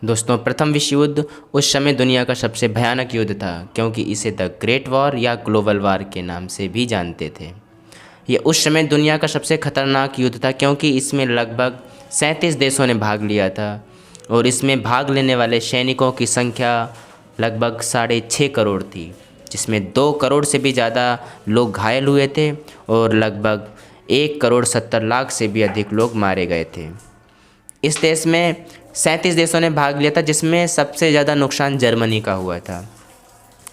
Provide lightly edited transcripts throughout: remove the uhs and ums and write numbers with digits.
दोस्तों, प्रथम विश्व युद्ध उस समय दुनिया का सबसे भयानक युद्ध था, क्योंकि इसे द ग्रेट वॉर या ग्लोबल वॉर के नाम से भी जानते थे। ये उस समय दुनिया का सबसे खतरनाक युद्ध था, क्योंकि इसमें लगभग 37 देशों ने भाग लिया था और इसमें भाग लेने वाले सैनिकों की संख्या लगभग 6.5 करोड़ थी, जिसमें 2 करोड़ से भी ज़्यादा लोग घायल हुए थे और लगभग 1 करोड़ 70 लाख से भी अधिक लोग मारे गए थे। इस देश में 37 देशों ने भाग लिया था, जिसमें सबसे ज़्यादा नुकसान जर्मनी का हुआ था,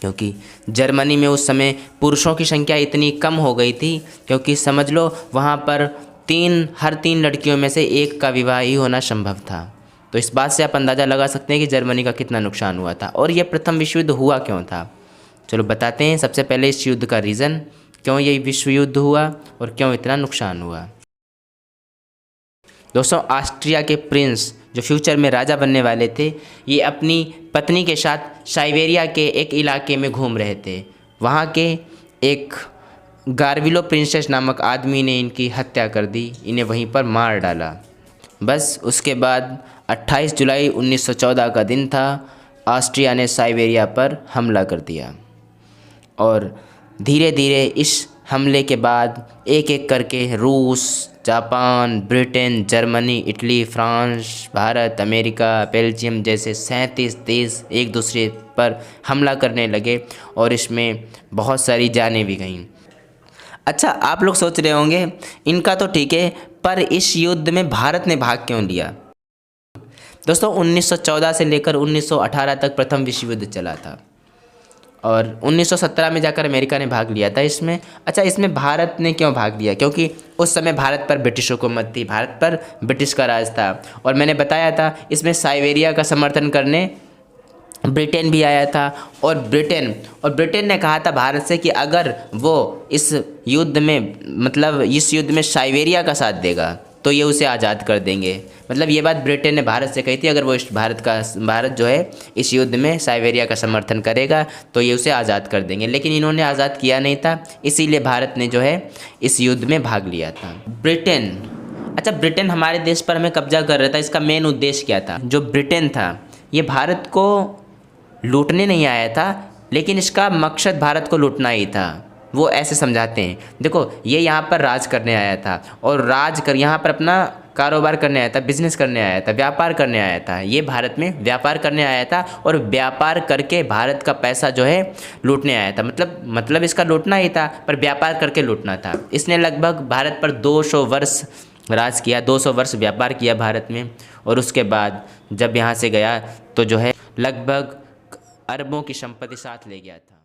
क्योंकि जर्मनी में उस समय पुरुषों की संख्या इतनी कम हो गई थी, क्योंकि समझ लो वहाँ पर हर 3 लड़कियों में से एक का विवाह ही होना संभव था। तो इस बात से आप अंदाज़ा लगा सकते हैं कि जर्मनी का कितना नुकसान हुआ था। और यह प्रथम विश्व युद्ध हुआ क्यों था, चलो बताते हैं। सबसे पहले इस युद्ध का रीज़न, क्यों ये विश्व युद्ध हुआ और क्यों इतना नुकसान हुआ। दोस्तों, ऑस्ट्रिया के प्रिंस जो फ्यूचर में राजा बनने वाले थे, ये अपनी पत्नी के साथ साइबेरिया के एक इलाके में घूम रहे थे। वहाँ के एक गार्विलो प्रिंसेस नामक आदमी ने इनकी हत्या कर दी, इन्हें वहीं पर मार डाला। बस उसके बाद 28 जुलाई 1914 का दिन था, ऑस्ट्रिया ने साइबेरिया पर हमला कर दिया और धीरे धीरे इस हमले के बाद एक एक करके रूस, Japan, Britain, Germany, Italy, France, Bharat, America, Belgium जैसे 37 देश एक दूसरे पर हमला करने लगे और इसमें बहुत सारी जानें भी गईं। अच्छा, आप लोग सोच रहे होंगे इनका तो ठीक है, पर इस युद्ध में भारत ने भाग क्यों लिया। दोस्तों, 1914 से लेकर 1918 तक प्रथम विश्व युद्ध चला था और 1917 में जाकर अमेरिका ने भाग लिया था इसमें। अच्छा, इसमें भारत ने क्यों भाग लिया, क्योंकि उस समय भारत पर ब्रिटिश हुकूमत थी, भारत पर ब्रिटिश का राज था। और मैंने बताया था इसमें साइबेरिया का समर्थन करने ब्रिटेन भी आया था और ब्रिटेन ने कहा था भारत से कि अगर वो इस युद्ध में साइबेरिया का साथ देगा तो ये उसे आज़ाद कर देंगे। मतलब ये बात ब्रिटेन ने भारत से कही थी, अगर वो भारत जो है इस युद्ध में साइबेरिया का समर्थन करेगा तो ये उसे आज़ाद कर देंगे। लेकिन इन्होंने आज़ाद किया नहीं था, इसीलिए भारत ने जो है इस युद्ध में भाग लिया था। ब्रिटेन हमारे देश पर हमें कब्जा कर रहा था। इसका मेन उद्देश्य क्या था, जो ब्रिटेन था ये भारत को लूटने नहीं आया था, लेकिन इसका मकसद भारत को लूटना ही था। वो ऐसे समझाते हैं, देखो ये यहाँ पर राज करने आया था और यहाँ पर अपना कारोबार करने आया था, बिजनेस करने आया था, व्यापार करने आया था। ये भारत में व्यापार करने आया था और व्यापार करके भारत का पैसा जो है लूटने आया था। मतलब इसका लूटना ही था, पर व्यापार करके लूटना था। इसने लगभग भारत पर 200 वर्ष राज किया, 200 वर्ष व्यापार किया भारत में। और उसके बाद जब यहाँ से गया तो जो है लगभग अरबों की संपत्ति साथ ले गया था।